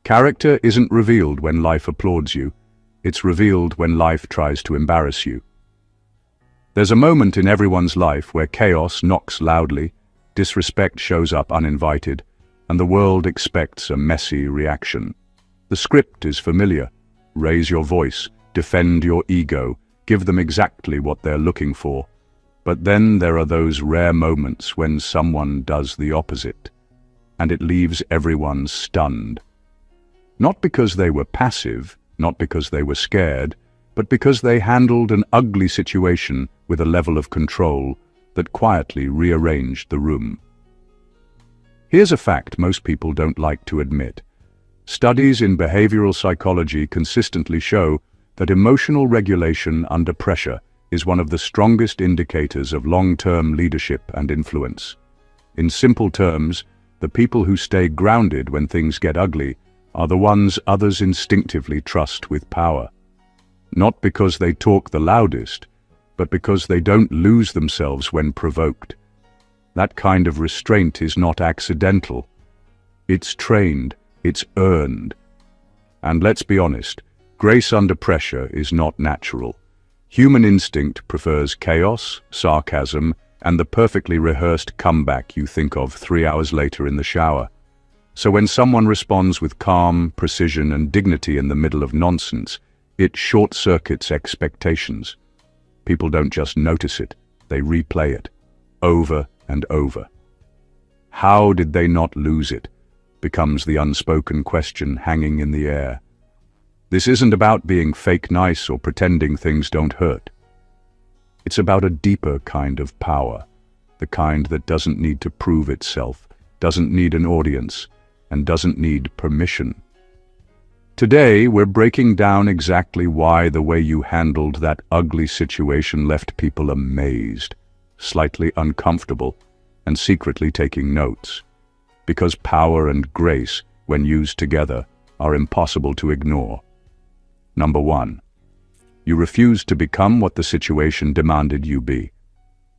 Character isn't revealed when life applauds you. It's revealed when life tries to embarrass you. There's a moment in everyone's life where chaos knocks loudly, disrespect shows up uninvited, and the world expects a messy reaction. The script is familiar. Raise your voice, defend your ego, give them exactly what they're looking for. But then there are those rare moments when someone does the opposite, and it leaves everyone stunned. Not because they were passive, not because they were scared, but because they handled an ugly situation with a level of control that quietly rearranged the room. Here's a fact most people don't like to admit. Studies in behavioral psychology consistently show that emotional regulation under pressure is one of the strongest indicators of long-term leadership and influence. In simple terms, the people who stay grounded when things get ugly are the ones others instinctively trust with power. Not because they talk the loudest, but because they don't lose themselves when provoked. That kind of restraint is not accidental. It's trained, it's earned. And let's be honest, grace under pressure is not natural. Human instinct prefers chaos, sarcasm, and the perfectly rehearsed comeback you think of 3 hours later in the shower. So when someone responds with calm, precision, and dignity in the middle of nonsense, it short-circuits expectations. People don't just notice it, they replay it, over and over. How did they not lose it? Becomes the unspoken question hanging in the air. This isn't about being fake nice or pretending things don't hurt. It's about a deeper kind of power, the kind that doesn't need to prove itself, doesn't need an audience, and doesn't need permission. Today, we're breaking down exactly why the way you handled that ugly situation left people amazed, slightly uncomfortable, and secretly taking notes. Because power and grace, when used together, are impossible to ignore. Number 1. You refused to become what the situation demanded you be.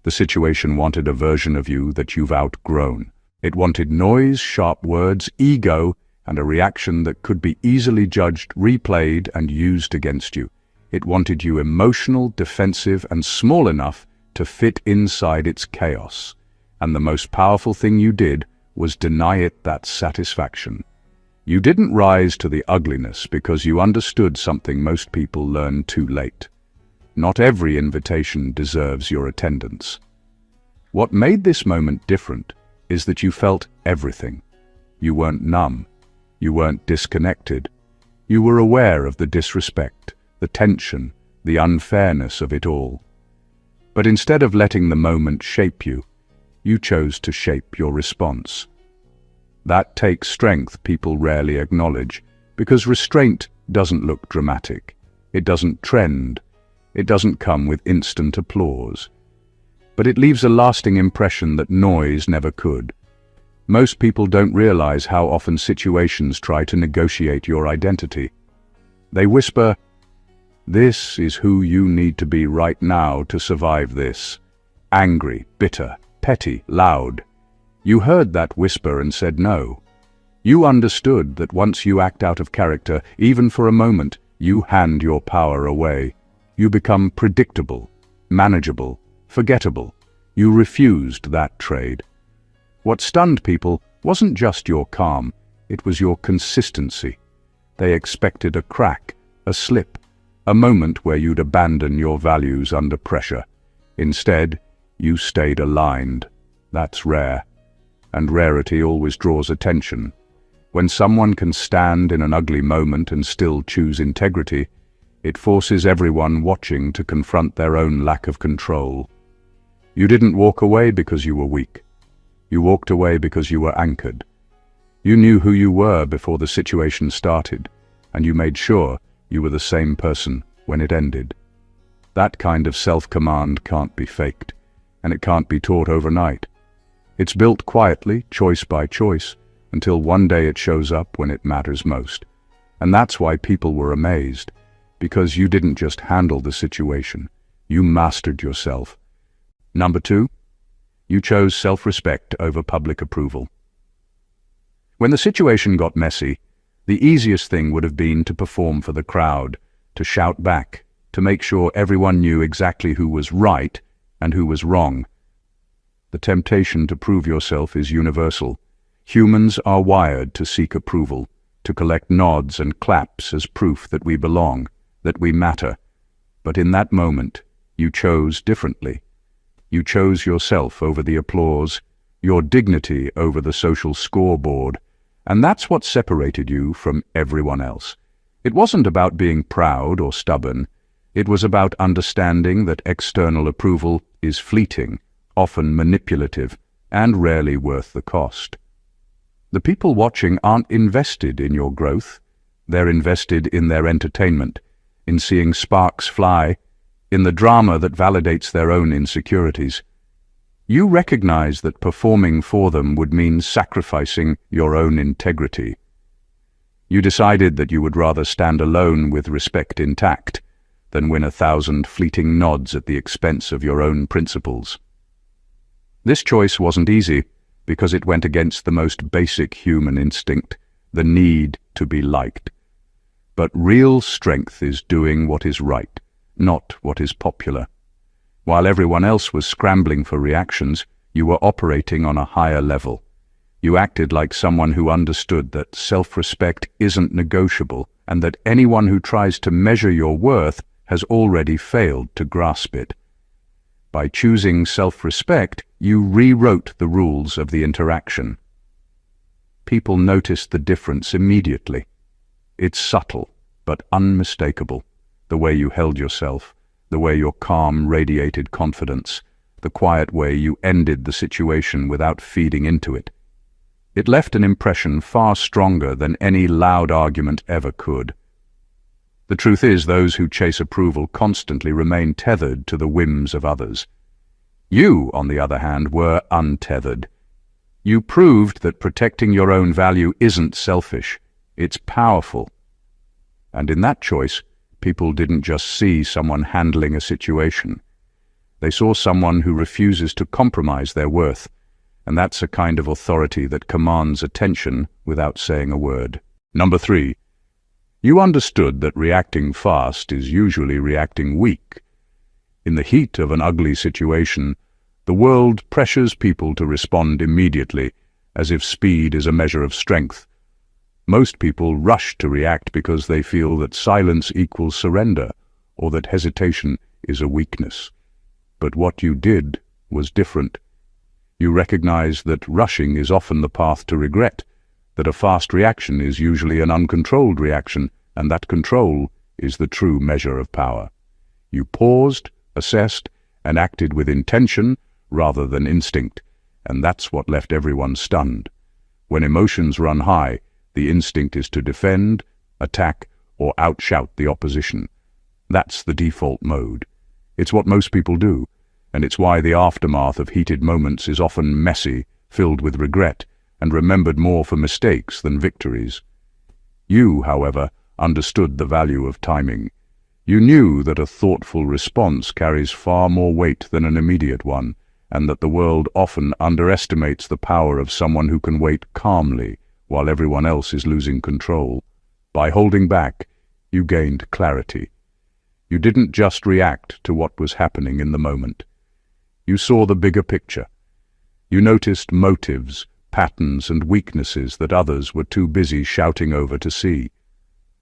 The situation wanted a version of you that you've outgrown. It wanted noise, sharp words, ego, and a reaction that could be easily judged, replayed, and used against you. It wanted you emotional, defensive, and small enough to fit inside its chaos. And the most powerful thing you did was deny it that satisfaction. You didn't rise to the ugliness because you understood something most people learn too late. Not every invitation deserves your attendance. What made this moment different is that you felt everything. You weren't numb. You weren't disconnected. You were aware of the disrespect, the tension, the unfairness of it all. But instead of letting the moment shape you, you chose to shape your response. That takes strength people rarely acknowledge, because restraint doesn't look dramatic. It doesn't trend. It doesn't come with instant applause. But it leaves a lasting impression that noise never could. Most people don't realize how often situations try to negotiate your identity. They whisper, "This is who you need to be right now to survive this." Angry, bitter, petty, loud. You heard that whisper and said no. You understood that once you act out of character, even for a moment, you hand your power away. You become predictable, manageable, forgettable. You refused that trade. What stunned people wasn't just your calm, it was your consistency. They expected a crack, a slip, a moment where you'd abandon your values under pressure. Instead, you stayed aligned. That's rare. And rarity always draws attention. When someone can stand in an ugly moment and still choose integrity, it forces everyone watching to confront their own lack of control. You didn't walk away because you were weak. You walked away because you were anchored. You knew who you were before the situation started, and you made sure you were the same person when it ended. That kind of self-command can't be faked, and it can't be taught overnight. It's built quietly, choice by choice, until one day it shows up when it matters most. And that's why people were amazed, because you didn't just handle the situation, you mastered yourself. Number 2, you chose self-respect over public approval. When the situation got messy, The easiest thing would have been to perform for the crowd, to shout back, to make sure everyone knew exactly who was right and who was wrong. The temptation to prove yourself is universal. Humans are wired to seek approval, to collect nods and claps as proof that we belong, that we matter. But in that moment, you chose differently. You chose yourself over the applause, your dignity over the social scoreboard, and that's what separated you from everyone else. It wasn't about being proud or stubborn. It was about understanding that external approval is fleeting, often manipulative, and rarely worth the cost. The people watching aren't invested in your growth. They're invested in their entertainment, in seeing sparks fly, in the drama that validates their own insecurities. You recognize that performing for them would mean sacrificing your own integrity. You decided that you would rather stand alone with respect intact than win 1,000 fleeting nods at the expense of your own principles. This choice wasn't easy because it went against the most basic human instinct, the need to be liked. But real strength is doing what is right, not what is popular. While everyone else was scrambling for reactions, you were operating on a higher level. You acted like someone who understood that self-respect isn't negotiable and that anyone who tries to measure your worth has already failed to grasp it. By choosing self-respect, you rewrote the rules of the interaction. People noticed the difference immediately. It's subtle, but unmistakable. The way you held yourself, the way your calm radiated confidence, the quiet way you ended the situation without feeding into it. It left an impression far stronger than any loud argument ever could. The truth is, those who chase approval constantly remain tethered to the whims of others. You, on the other hand, were untethered. You proved that protecting your own value isn't selfish, it's powerful. And in that choice, people didn't just see someone handling a situation. They saw someone who refuses to compromise their worth, and that's a kind of authority that commands attention without saying a word. Number 3. You understood that reacting fast is usually reacting weak. In the heat of an ugly situation, the world pressures people to respond immediately, as if speed is a measure of strength. Most people rush to react because they feel that silence equals surrender, or that hesitation is a weakness. But what you did was different. You recognized that rushing is often the path to regret, that a fast reaction is usually an uncontrolled reaction, and that control is the true measure of power. You paused, assessed, and acted with intention rather than instinct, and that's what left everyone stunned. When emotions run high, the instinct is to defend, attack, or outshout the opposition. That's the default mode. It's what most people do, and it's why the aftermath of heated moments is often messy, filled with regret, and remembered more for mistakes than victories. You, however, understood the value of timing. You knew that a thoughtful response carries far more weight than an immediate one, and that the world often underestimates the power of someone who can wait calmly while everyone else is losing control. By holding back, you gained clarity. You didn't just react to what was happening in the moment. You saw the bigger picture. You noticed motives, patterns, and weaknesses that others were too busy shouting over to see.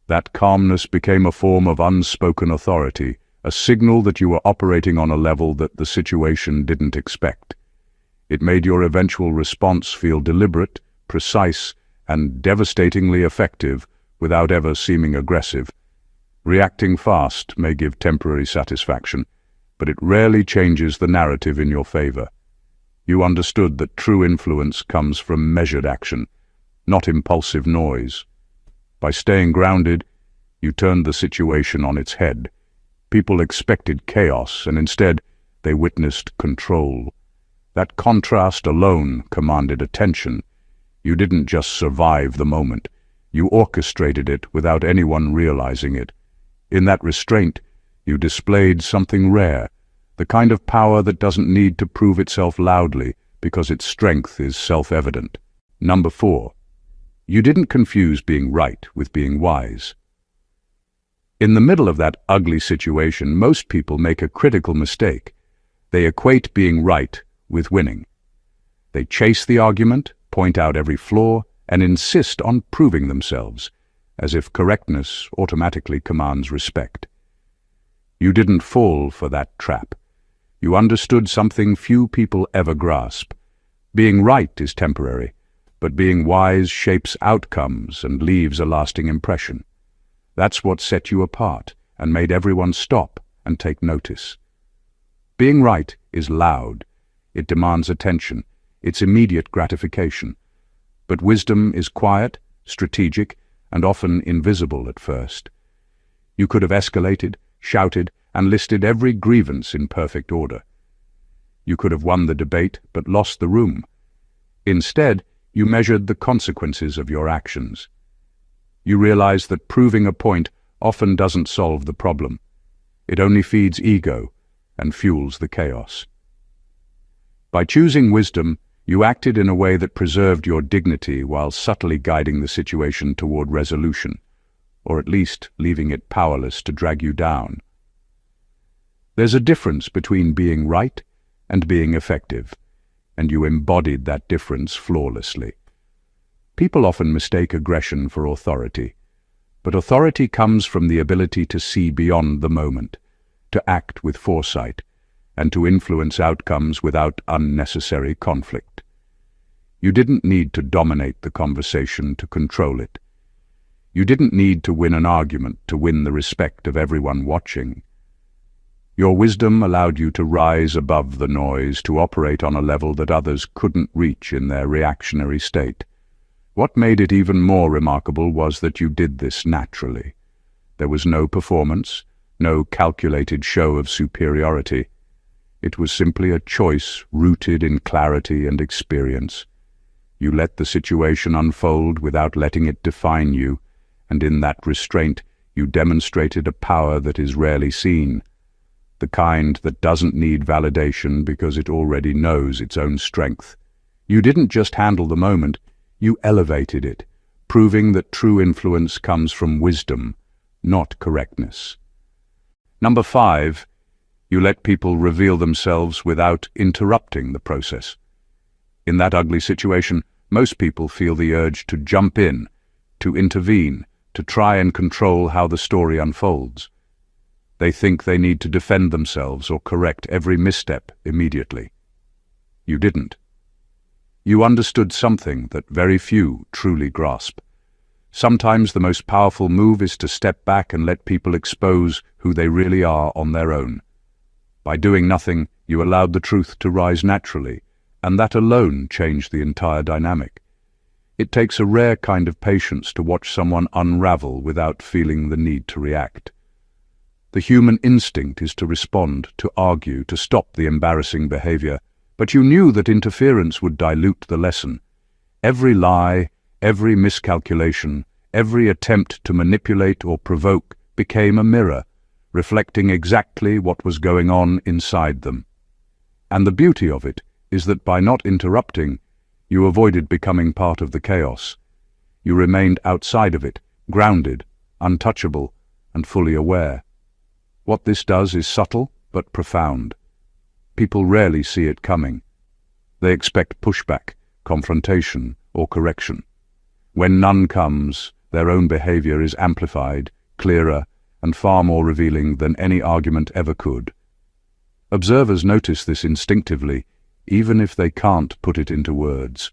That calmness became a form of unspoken authority, a signal that you were operating on a level that the situation didn't expect. It made your eventual response feel deliberate, precise, and devastatingly effective without ever seeming aggressive. Reacting fast may give temporary satisfaction, but it rarely changes the narrative in your favor. You understood that true influence comes from measured action, not impulsive noise. By staying grounded, you turned the situation on its head. People expected chaos, and instead they witnessed control. That contrast alone commanded attention. You didn't just survive the moment. You orchestrated it without anyone realizing it. In that restraint, you displayed something rare, the kind of power that doesn't need to prove itself loudly because its strength is self-evident. Number 4. You didn't confuse being right with being wise. In the middle of that ugly situation, most people make a critical mistake. They equate being right with winning. They chase the argument, point out every flaw, and insist on proving themselves, as if correctness automatically commands respect. You didn't fall for that trap. You understood something few people ever grasp. Being right is temporary, but being wise shapes outcomes and leaves a lasting impression. That's what set you apart and made everyone stop and take notice. Being right is loud. It demands attention. It's immediate gratification. But wisdom is quiet, strategic, and often invisible at first. You could have escalated, shouted, and listed every grievance in perfect order. You could have won the debate but lost the room. Instead, you measured the consequences of your actions. You realized that proving a point often doesn't solve the problem. It only feeds ego and fuels the chaos. By choosing wisdom, you acted in a way that preserved your dignity while subtly guiding the situation toward resolution, or at least leaving it powerless to drag you down. There's a difference between being right and being effective, and you embodied that difference flawlessly. People often mistake aggression for authority, but authority comes from the ability to see beyond the moment, to act with foresight, and to influence outcomes without unnecessary conflict. You didn't need to dominate the conversation to control it. You didn't need to win an argument to win the respect of everyone watching. Your wisdom allowed you to rise above the noise, to operate on a level that others couldn't reach in their reactionary state. What made it even more remarkable was that you did this naturally. There was no performance, no calculated show of superiority. It was simply a choice rooted in clarity and experience. You let the situation unfold without letting it define you, and in that restraint you demonstrated a power that is rarely seen, the kind that doesn't need validation because it already knows its own strength. You didn't just handle the moment, you elevated it, proving that true influence comes from wisdom, not correctness. Number 5, you let people reveal themselves without interrupting the process. In that ugly situation, most people feel the urge to jump in, to intervene, to try and control how the story unfolds. They think they need to defend themselves or correct every misstep immediately. You didn't. You understood something that very few truly grasp. Sometimes the most powerful move is to step back and let people expose who they really are on their own. By doing nothing, you allowed the truth to rise naturally, and that alone changed the entire dynamic. It takes a rare kind of patience to watch someone unravel without feeling the need to react. The human instinct is to respond, to argue, to stop the embarrassing behavior, but you knew that interference would dilute the lesson. Every lie, every miscalculation, every attempt to manipulate or provoke became a mirror, reflecting exactly what was going on inside them. And the beauty of it is that by not interrupting, you avoided becoming part of the chaos. You remained outside of it, grounded, untouchable, and fully aware. What this does is subtle but profound. People rarely see it coming. They expect pushback, confrontation, or correction. When none comes, their own behavior is amplified, clearer, and far more revealing than any argument ever could. Observers notice this instinctively, even if they can't put it into words.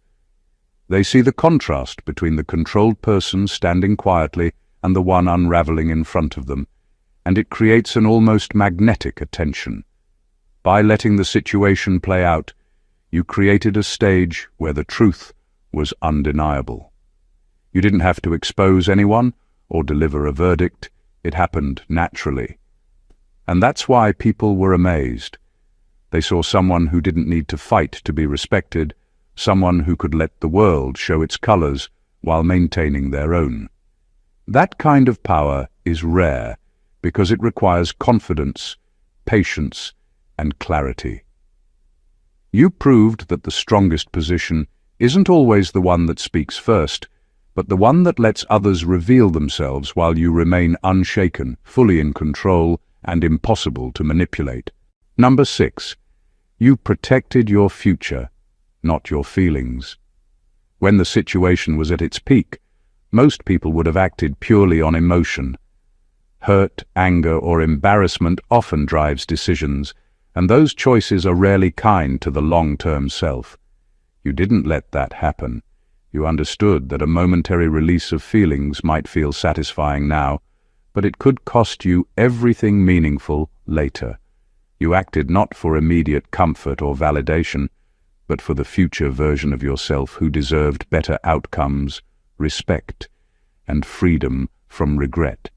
They see the contrast between the controlled person standing quietly and the one unraveling in front of them, and it creates an almost magnetic attention. By letting the situation play out, you created a stage where the truth was undeniable. You didn't have to expose anyone or deliver a verdict. It happened naturally. And that's why people were amazed. They saw someone who didn't need to fight to be respected, someone who could let the world show its colors while maintaining their own. That kind of power is rare because it requires confidence, patience, and clarity. You proved that the strongest position isn't always the one that speaks first, but the one that lets others reveal themselves while you remain unshaken, fully in control, and impossible to manipulate. Number 6. You protected your future, not your feelings. When the situation was at its peak, most people would have acted purely on emotion. Hurt, anger, or embarrassment often drives decisions, and those choices are rarely kind to the long-term self. You didn't let that happen. You understood that a momentary release of feelings might feel satisfying now, but it could cost you everything meaningful later. You acted not for immediate comfort or validation, but for the future version of yourself who deserved better outcomes, respect, and freedom from regret.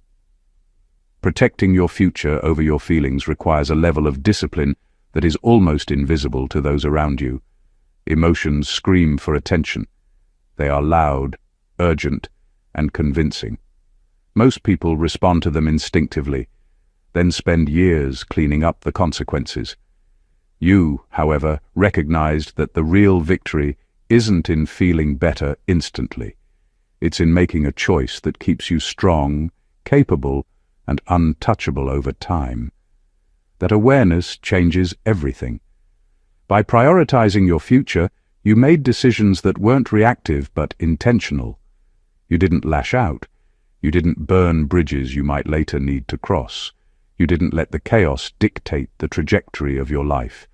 Protecting your future over your feelings requires a level of discipline that is almost invisible to those around you. Emotions scream for attention. They are loud, urgent, and convincing. Most people respond to them instinctively, then spend years cleaning up the consequences. You, however, recognized that the real victory isn't in feeling better instantly. It's in making a choice that keeps you strong, capable, and untouchable over time. That awareness changes everything. By prioritizing your future, you made decisions that weren't reactive but intentional. You didn't lash out. You didn't burn bridges you might later need to cross. You didn't let the chaos dictate the trajectory of your life.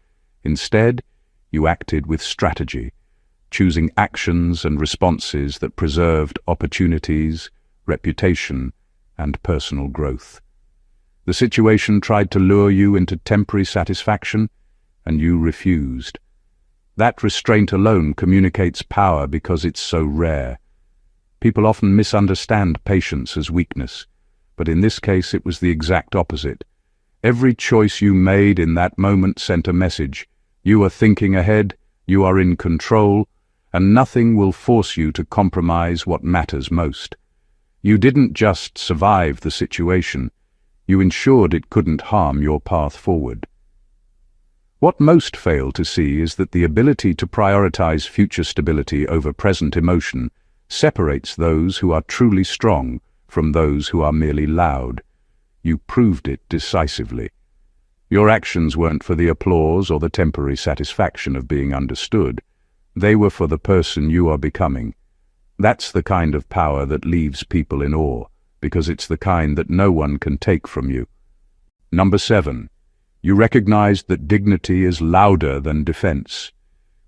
Instead, you acted with strategy, choosing actions and responses that preserved opportunities, reputation, and personal growth. The situation tried to lure you into temporary satisfaction, and you refused. That restraint alone communicates power because it's so rare. People often misunderstand patience as weakness, but in this case it was the exact opposite. Every choice you made in that moment sent a message. You are thinking ahead, you are in control, and nothing will force you to compromise what matters most. You didn't just survive the situation, you ensured it couldn't harm your path forward. What most fail to see is that the ability to prioritize future stability over present emotion separates those who are truly strong from those who are merely loud. You proved it decisively. Your actions weren't for the applause or the temporary satisfaction of being understood. They were for the person you are becoming. That's the kind of power that leaves people in awe, because it's the kind that no one can take from you. Number 7. You recognized that dignity is louder than defense.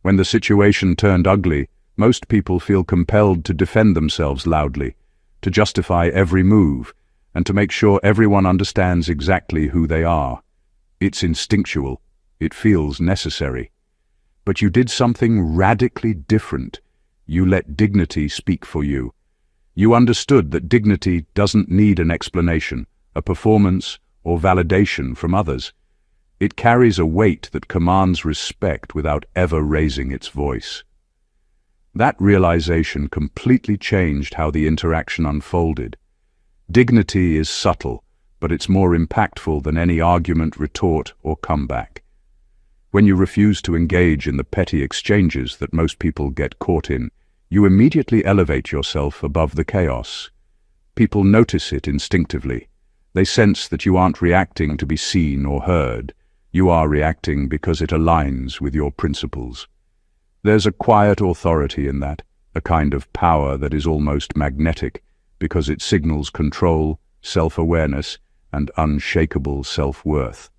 When the situation turned ugly, most people feel compelled to defend themselves loudly, to justify every move, and to make sure everyone understands exactly who they are. It's instinctual. It feels necessary. But you did something radically different. You let dignity speak for you. You understood that dignity doesn't need an explanation, a performance, or validation from others. It carries a weight that commands respect without ever raising its voice. That realization completely changed how the interaction unfolded. Dignity is subtle, but it's more impactful than any argument, retort, or comeback. When you refuse to engage in the petty exchanges that most people get caught in, you immediately elevate yourself above the chaos. People notice it instinctively. They sense that you aren't reacting to be seen or heard. You are reacting because it aligns with your principles. There's a quiet authority in that, a kind of power that is almost magnetic, because it signals control, self-awareness, and unshakable self-worth.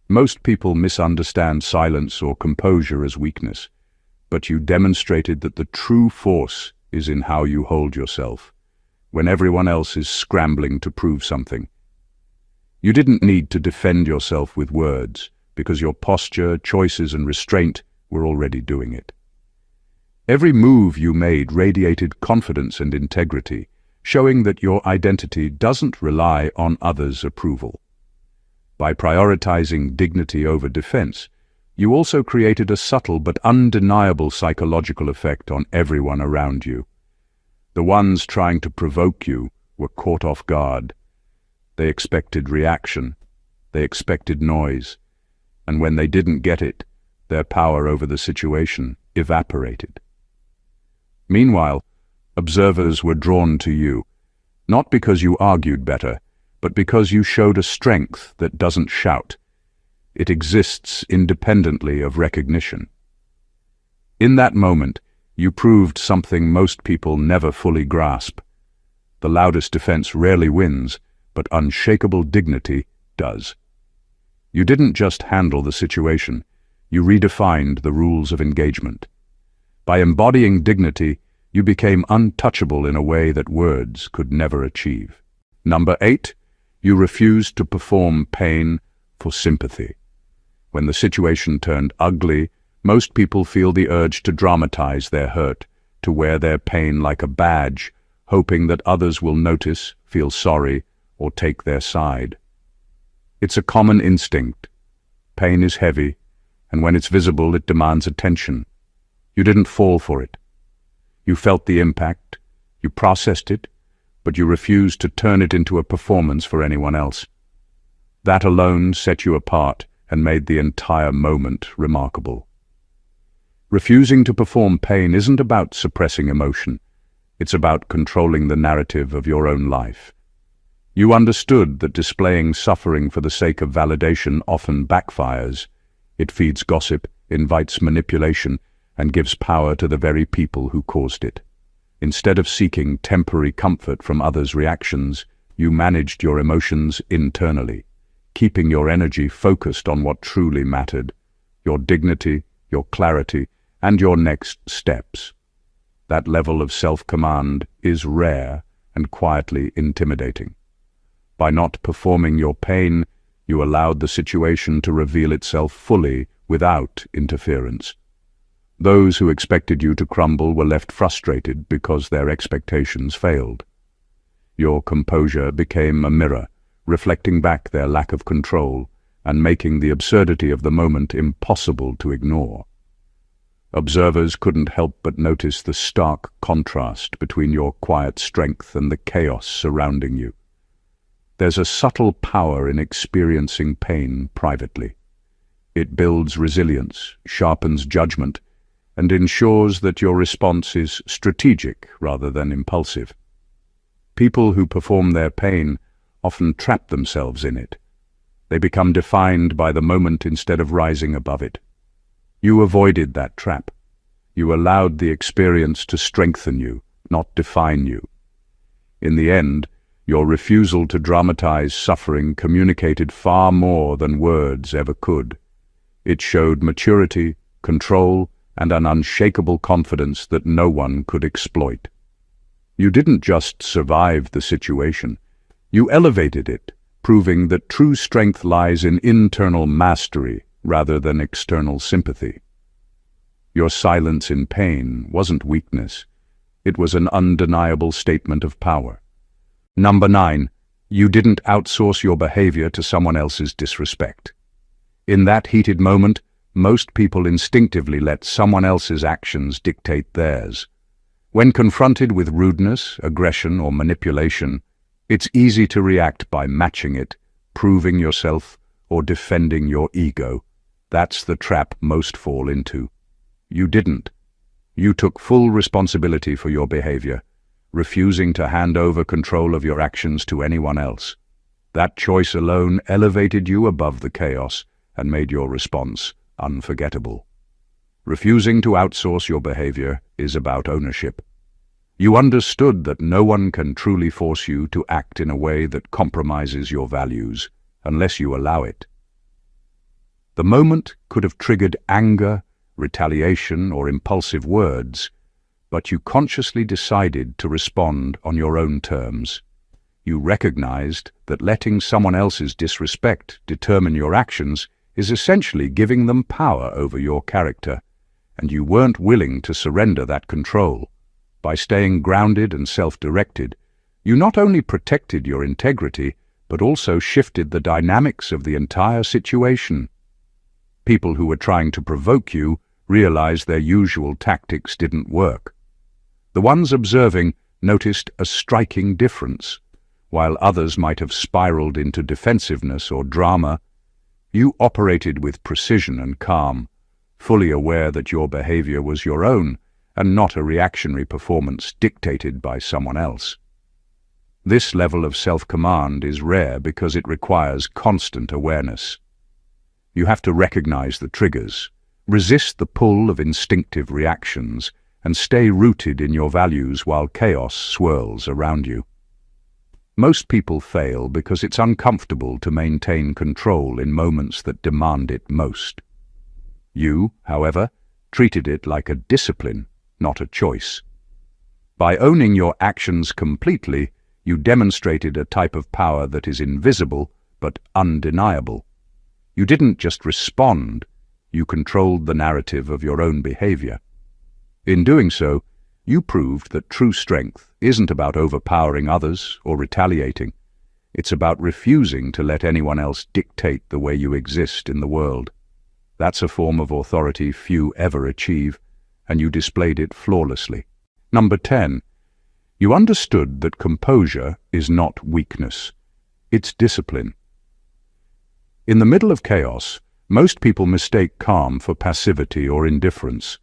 Most people misunderstand silence or composure as weakness, but you demonstrated that the true force is in how you hold yourself, when everyone else is scrambling to prove something. You didn't need to defend yourself with words, because your posture, choices, and restraint were already doing it. Every move you made radiated confidence and integrity, showing that your identity doesn't rely on others' approval. By prioritizing dignity over defense, you also created a subtle but undeniable psychological effect on everyone around you. The ones trying to provoke you were caught off guard. They expected reaction, they expected noise, and when they didn't get it, their power over the situation evaporated. Meanwhile, Observers were drawn to you, not because you argued better, but because you showed a strength that doesn't shout. It exists independently of recognition. In that moment, you proved something most people never fully grasp. The loudest defense rarely wins, but unshakable dignity does. You didn't just handle the situation, you redefined the rules of engagement. By embodying dignity, you became untouchable in a way that words could never achieve. Number 8, you refused to perform pain for sympathy. When the situation turned ugly, most people feel the urge to dramatize their hurt, to wear their pain like a badge, hoping that others will notice, feel sorry, or take their side. It's a common instinct. Pain is heavy, and when it's visible, it demands attention. You didn't fall for it. You felt the impact, you processed it, but you refused to turn it into a performance for anyone else. That alone set you apart and made the entire moment remarkable. Refusing to perform pain isn't about suppressing emotion. It's about controlling the narrative of your own life. You understood that displaying suffering for the sake of validation often backfires. It feeds gossip, invites manipulation, and gives power to the very people who caused it. Instead of seeking temporary comfort from others' reactions, you managed your emotions internally, keeping your energy focused on what truly mattered, your dignity, your clarity, and your next steps. That level of self-command is rare and quietly intimidating. By not performing your pain, you allowed the situation to reveal itself fully without interference. Those who expected you to crumble were left frustrated because their expectations failed. Your composure became a mirror, reflecting back their lack of control and making the absurdity of the moment impossible to ignore. Observers couldn't help but notice the stark contrast between your quiet strength and the chaos surrounding you. There's a subtle power in experiencing pain privately. It builds resilience, sharpens judgment, and ensures that your response is strategic rather than impulsive. People who perform their pain often trap themselves in it. They become defined by the moment instead of rising above it. You avoided that trap. You allowed the experience to strengthen you, not define you. In the end, your refusal to dramatize suffering communicated far more than words ever could. It showed maturity, control, and an unshakable confidence that no one could exploit. You didn't just survive the situation, you elevated it, proving that true strength lies in internal mastery rather than external sympathy. Your silence in pain wasn't weakness, it was an undeniable statement of power. Number 9, you didn't outsource your behavior to someone else's disrespect. In that heated moment, most people instinctively let someone else's actions dictate theirs. When confronted with rudeness, aggression, or manipulation, it's easy to react by matching it, proving yourself, or defending your ego. That's the trap most fall into. You didn't. You took full responsibility for your behavior, refusing to hand over control of your actions to anyone else. That choice alone elevated you above the chaos and made your response unforgettable. Refusing to outsource your behavior is about ownership. You understood that no one can truly force you to act in a way that compromises your values unless you allow it. The moment could have triggered anger, retaliation, or impulsive words, but you consciously decided to respond on your own terms. You recognized that letting someone else's disrespect determine your actions is essentially giving them power over your character, and you weren't willing to surrender that control. By staying grounded and self-directed, you not only protected your integrity, but also shifted the dynamics of the entire situation. People who were trying to provoke you realized their usual tactics didn't work. The ones observing noticed a striking difference. While others might have spiraled into defensiveness or drama, you operated with precision and calm, fully aware that your behavior was your own and not a reactionary performance dictated by someone else. This level of self-command is rare because it requires constant awareness. You have to recognize the triggers, resist the pull of instinctive reactions, and stay rooted in your values while chaos swirls around you. Most people fail because it's uncomfortable to maintain control in moments that demand it most. You, however, treated it like a discipline, not a choice. By owning your actions completely, you demonstrated a type of power that is invisible but undeniable. You didn't just respond, you controlled the narrative of your own behavior. In doing so, you proved that true strength isn't about overpowering others or retaliating. It's about refusing to let anyone else dictate the way you exist in the world. That's a form of authority few ever achieve, and you displayed it flawlessly. Number 10. You understood that composure is not weakness. It's discipline. In the middle of chaos, most people mistake calm for passivity or indifference.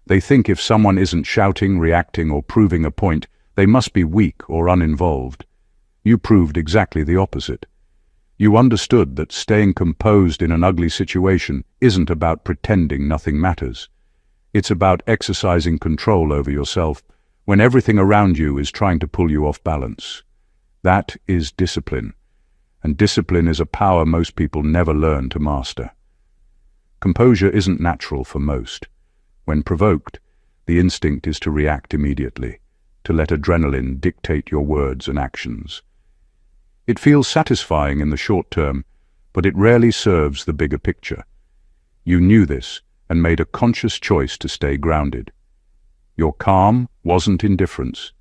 They think if someone isn't shouting, reacting, or proving a point, they must be weak or uninvolved. You proved exactly the opposite. You understood that staying composed in an ugly situation isn't about pretending nothing matters. It's about exercising control over yourself when everything around you is trying to pull you off balance. That is discipline, and discipline is a power most people never learn to master. Composure isn't natural for most. When provoked, the instinct is to react immediately, to let adrenaline dictate your words and actions. It feels satisfying in the short term, but it rarely serves the bigger picture. You knew this and made a conscious choice to stay grounded. Your calm wasn't indifference.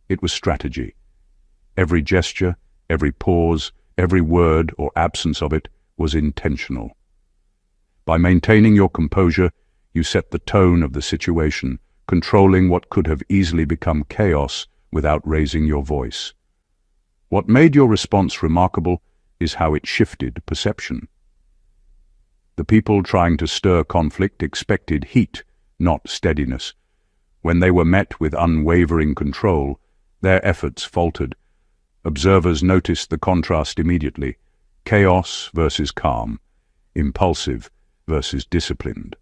It was strategy. Every gesture, every pause, every word or absence of it was intentional. By maintaining your composure, you set the tone of the situation, controlling what could have easily become chaos without raising your voice. What made your response remarkable is how it shifted perception. The people trying to stir conflict expected heat, not steadiness. When they were met with unwavering control, their efforts faltered. Observers noticed the contrast immediately: chaos versus calm, impulsive versus disciplined.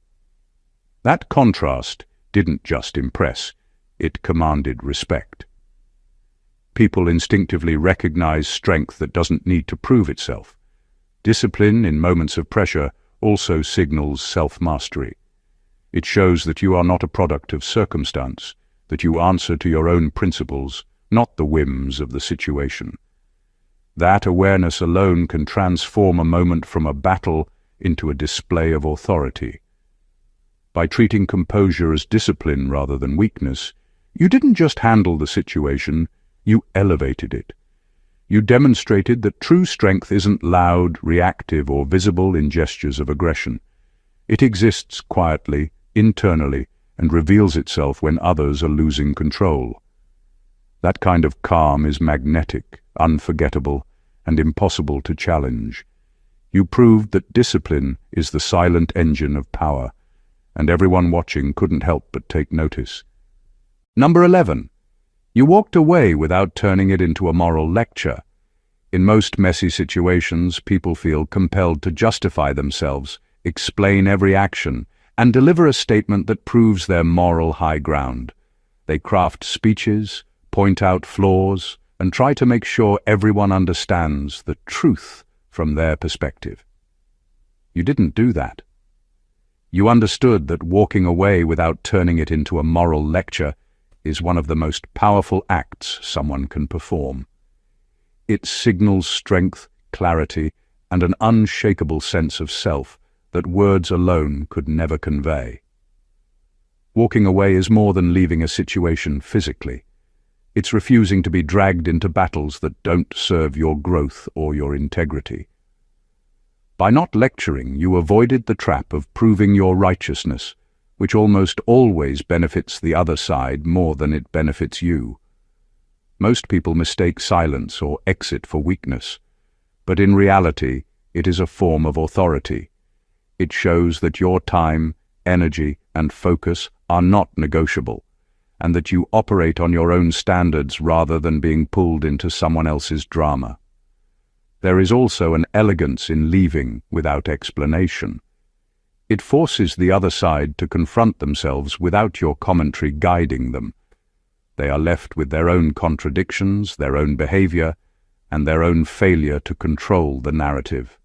That contrast didn't just impress, it commanded respect. People instinctively recognize strength that doesn't need to prove itself. Discipline in moments of pressure also signals self-mastery. It shows that you are not a product of circumstance, that you answer to your own principles, not the whims of the situation. That awareness alone can transform a moment from a battle into a display of authority. By treating composure as discipline rather than weakness, you didn't just handle the situation, you elevated it. You demonstrated that true strength isn't loud, reactive, or visible in gestures of aggression. It exists quietly, internally, and reveals itself when others are losing control. That kind of calm is magnetic, unforgettable, and impossible to challenge. You proved that discipline is the silent engine of power, and everyone watching couldn't help but take notice. Number 11. You walked away without turning it into a moral lecture. In most messy situations, people feel compelled to justify themselves, explain every action, and deliver a statement that proves their moral high ground. They craft speeches, point out flaws, and try to make sure everyone understands the truth from their perspective. You didn't do that. You understood that walking away without turning it into a moral lecture is one of the most powerful acts someone can perform. It signals strength, clarity, and an unshakable sense of self that words alone could never convey. Walking away is more than leaving a situation physically. It's refusing to be dragged into battles that don't serve your growth or your integrity. By not lecturing, you avoided the trap of proving your righteousness, which almost always benefits the other side more than it benefits you. Most people mistake silence or exit for weakness, but in reality, it is a form of authority. It shows that your time, energy, and focus are not negotiable, and that you operate on your own standards rather than being pulled into someone else's drama. There is also an elegance in leaving without explanation. It forces the other side to confront themselves without your commentary guiding them. They are left with their own contradictions, their own behavior, and their own failure to control the narrative.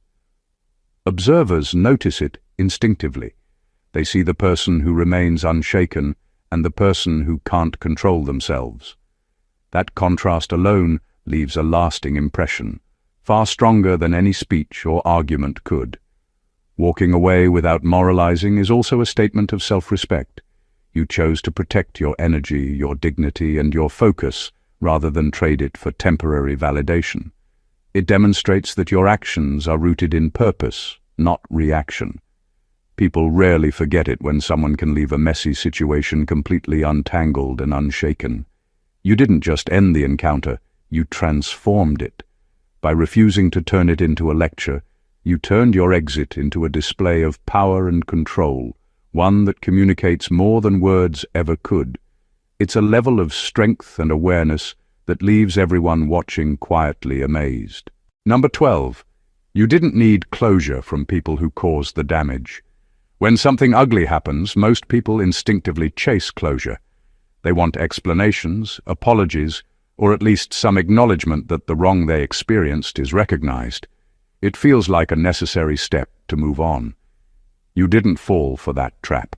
Observers notice it instinctively. They see the person who remains unshaken and the person who can't control themselves. That contrast alone leaves a lasting impression, far stronger than any speech or argument could. Walking away without moralizing is also a statement of self-respect. You chose to protect your energy, your dignity, and your focus rather than trade it for temporary validation. It demonstrates that your actions are rooted in purpose, not reaction. People rarely forget it when someone can leave a messy situation completely untangled and unshaken. You didn't just end the encounter, you transformed it. By refusing to turn it into a lecture, you turned your exit into a display of power and control, one that communicates more than words ever could. It's a level of strength and awareness that leaves everyone watching quietly amazed. Number 12. You didn't need closure from people who caused the damage. When something ugly happens, most people instinctively chase closure. They want explanations, apologies, or at least some acknowledgement that the wrong they experienced is recognized. It feels like a necessary step to move on. You didn't fall for that trap.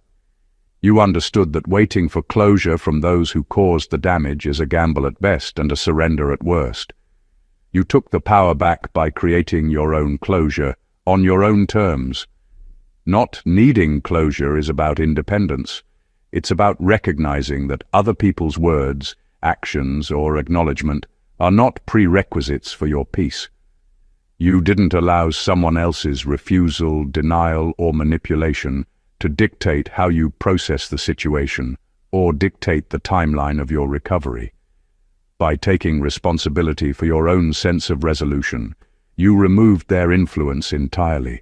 You understood that waiting for closure from those who caused the damage is a gamble at best and a surrender at worst. You took the power back by creating your own closure, on your own terms. Not needing closure is about independence. It's about recognizing that other people's words, actions, or acknowledgement are not prerequisites for your peace. You didn't allow someone else's refusal, denial, or manipulation to dictate how you process the situation or dictate the timeline of your recovery. By taking responsibility for your own sense of resolution, you removed their influence entirely.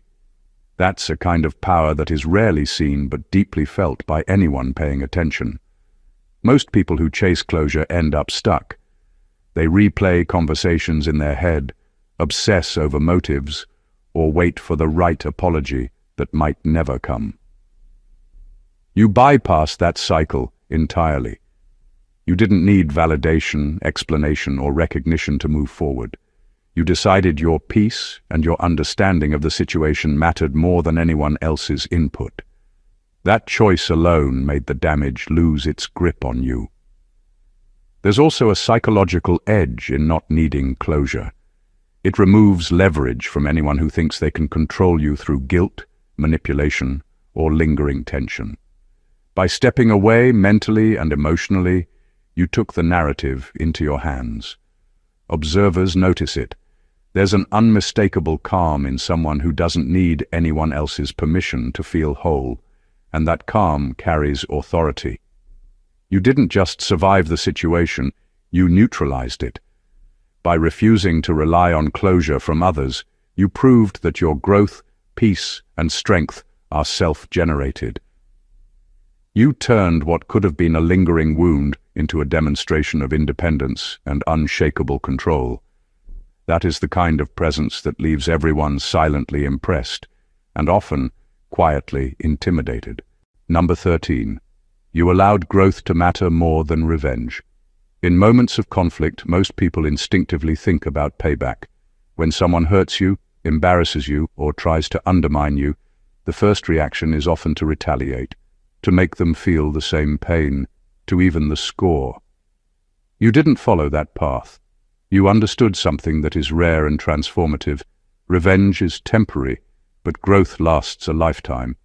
That's a kind of power that is rarely seen but deeply felt by anyone paying attention. Most people who chase closure end up stuck. They replay conversations in their head, obsess over motives, or wait for the right apology that might never come. You bypassed that cycle entirely. You didn't need validation, explanation, or recognition to move forward. You decided your peace and your understanding of the situation mattered more than anyone else's input. That choice alone made the damage lose its grip on you. There's also a psychological edge in not needing closure. It removes leverage from anyone who thinks they can control you through guilt, manipulation, or lingering tension. By stepping away mentally and emotionally, you took the narrative into your hands. Observers notice it. There's an unmistakable calm in someone who doesn't need anyone else's permission to feel whole, and that calm carries authority. You didn't just survive the situation, you neutralized it. By refusing to rely on closure from others, you proved that your growth, peace, and strength are self-generated. You turned what could have been a lingering wound into a demonstration of independence and unshakable control. That is the kind of presence that leaves everyone silently impressed, and often quietly intimidated. Number 13. You allowed growth to matter more than revenge. In moments of conflict, most people instinctively think about payback. When someone hurts you, embarrasses you, or tries to undermine you, the first reaction is often to retaliate, to make them feel the same pain, to even the score. You didn't follow that path. You understood something that is rare and transformative. Revenge is temporary, but growth lasts a lifetime.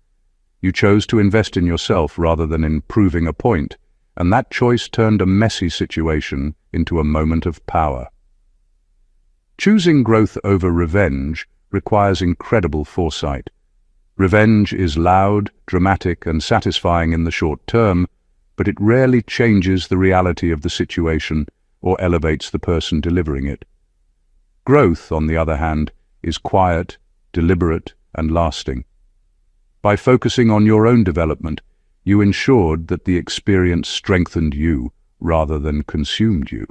You chose to invest in yourself rather than in proving a point, and that choice turned a messy situation into a moment of power. Choosing growth over revenge requires incredible foresight. Revenge is loud, dramatic, and satisfying in the short term, but it rarely changes the reality of the situation or elevates the person delivering it. Growth, on the other hand, is quiet, deliberate, and lasting. By focusing on your own development, You ensured that the experience strengthened you rather than consumed you.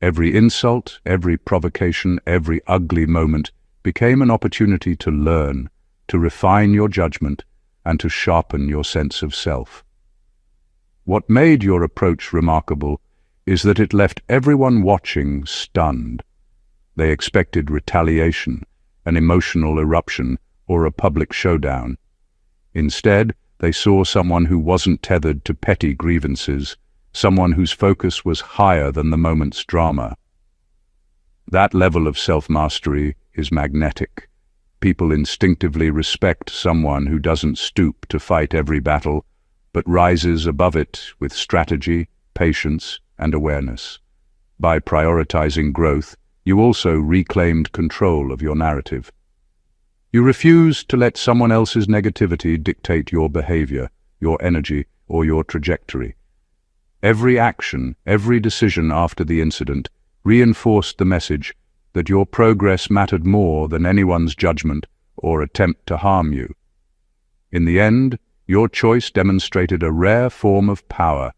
Every insult, every provocation, every ugly moment became an opportunity to learn, to refine your judgment, and to sharpen your sense of self. What made your approach remarkable is that it left everyone watching stunned. They expected retaliation, an emotional eruption, or a public showdown. Instead, they saw someone who wasn't tethered to petty grievances, someone whose focus was higher than the moment's drama. That level of self-mastery is magnetic. People instinctively respect someone who doesn't stoop to fight every battle, but rises above it with strategy, patience, and awareness. By prioritizing growth, you also reclaimed control of your narrative. You refused to let someone else's negativity dictate your behavior, your energy, or your trajectory. Every action, every decision after the incident reinforced the message that your progress mattered more than anyone's judgment or attempt to harm you. In the end, your choice demonstrated a rare form of power,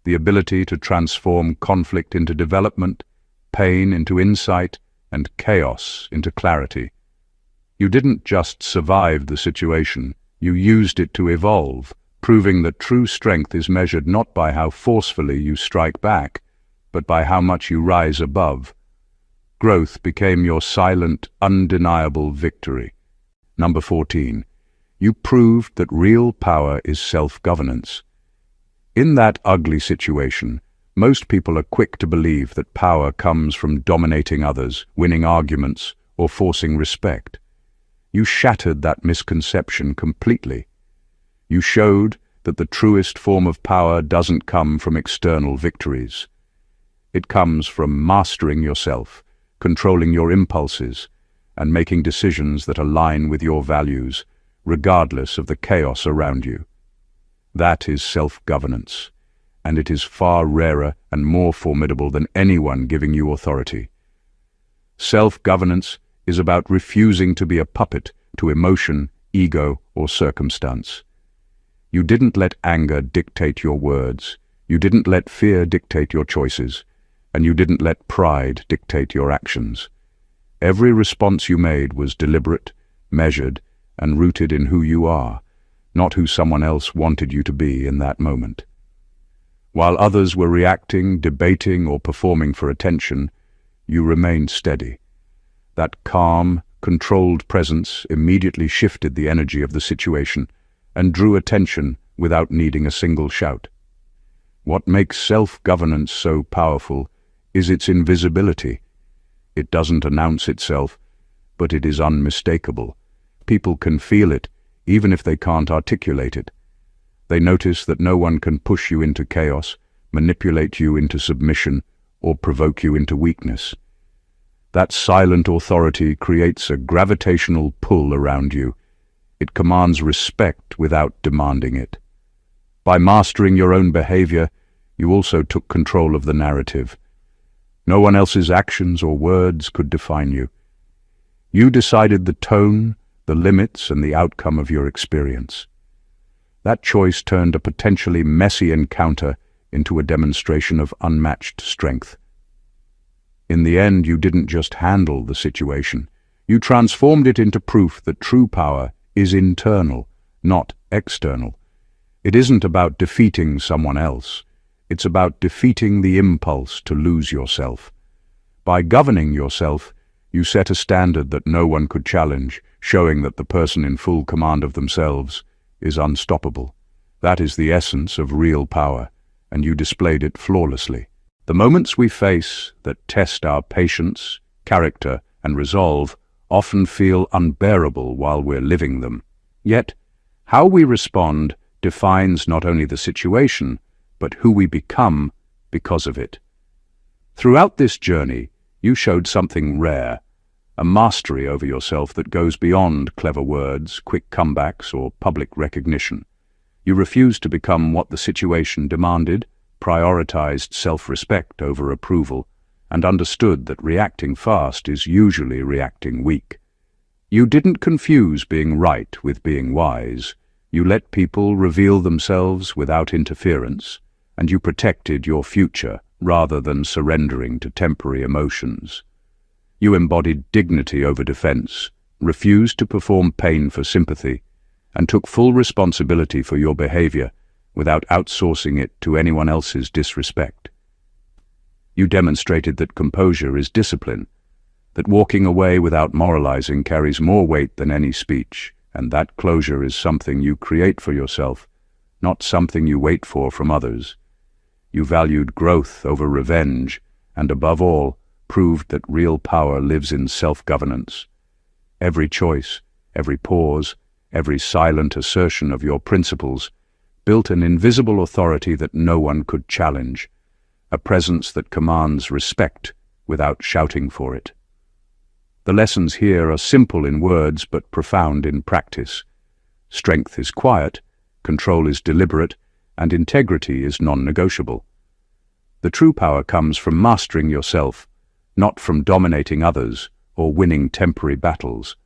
the ability to transform conflict into development, pain into insight, and chaos into clarity. You didn't just survive the situation, you used it to evolve, proving that true strength is measured not by how forcefully you strike back, but by how much you rise above. Growth became your silent, undeniable victory. Number 14. You proved that real power is self-governance. In that ugly situation, most people are quick to believe that power comes from dominating others, winning arguments, or forcing respect. You shattered that misconception completely. You showed that the truest form of power doesn't come from external victories. It comes from mastering yourself, controlling your impulses, and making decisions that align with your values, regardless of the chaos around you. That is self-governance, and it is far rarer and more formidable than anyone giving you authority. Self-governance is about refusing to be a puppet to emotion, ego, or circumstance. You didn't let anger dictate your words, you didn't let fear dictate your choices, and you didn't let pride dictate your actions. Every response you made was deliberate, measured, and rooted in who you are, not who someone else wanted you to be in that moment. While others were reacting, debating, or performing for attention, you remained steady. That calm, controlled presence immediately shifted the energy of the situation and drew attention without needing a single shout. What makes self-governance so powerful is its invisibility. It doesn't announce itself, but it is unmistakable. People can feel it, even if they can't articulate it. They notice that no one can push you into chaos, manipulate you into submission, or provoke you into weakness. That silent authority creates a gravitational pull around you. It commands respect without demanding it. By mastering your own behavior, you also took control of the narrative. No one else's actions or words could define you. You decided the tone, the limits, and the outcome of your experience. That choice turned a potentially messy encounter into a demonstration of unmatched strength. In the end, you didn't just handle the situation. You transformed it into proof that true power is internal, not external. It isn't about defeating someone else. It's about defeating the impulse to lose yourself. By governing yourself, you set a standard that no one could challenge, showing that the person in full command of themselves is unstoppable. That is the essence of real power, and you displayed it flawlessly. The moments we face that test our patience, character, and resolve often feel unbearable while we're living them. Yet, how we respond defines not only the situation, but who we become because of it. Throughout this journey, you showed something rare, a mastery over yourself that goes beyond clever words, quick comebacks, or public recognition. You refused to become what the situation demanded, prioritized self-respect over approval, and understood that reacting fast is usually reacting weak. You didn't confuse being right with being wise. You let people reveal themselves without interference, and you protected your future rather than surrendering to temporary emotions. You embodied dignity over defense, refused to perform pain for sympathy, and took full responsibility for your behavior without outsourcing it to anyone else's disrespect. You demonstrated that composure is discipline, that walking away without moralizing carries more weight than any speech, and that closure is something you create for yourself, not something you wait for from others. You valued growth over revenge, and above all, proved that real power lives in self-governance. Every choice, every pause, every silent assertion of your principles built an invisible authority that no one could challenge, a presence that commands respect without shouting for it. The lessons here are simple in words but profound in practice. Strength is quiet, control is deliberate, and integrity is non-negotiable. The true power comes from mastering yourself, not from dominating others or winning temporary battles.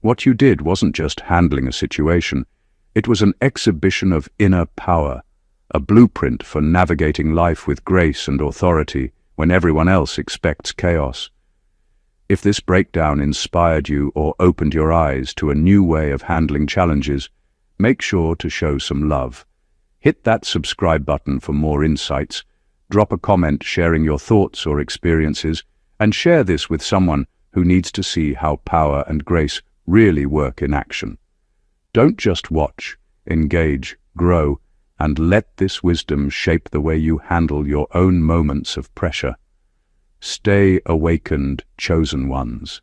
What you did wasn't just handling a situation, it was an exhibition of inner power, a blueprint for navigating life with grace and authority when everyone else expects chaos. If this breakdown inspired you or opened your eyes to a new way of handling challenges, make sure to show some love. Hit that subscribe button for more insights, drop a comment sharing your thoughts or experiences, and share this with someone who needs to see how power and grace really work in action. Don't just watch, engage, grow, and let this wisdom shape the way you handle your own moments of pressure. Stay awakened, chosen ones.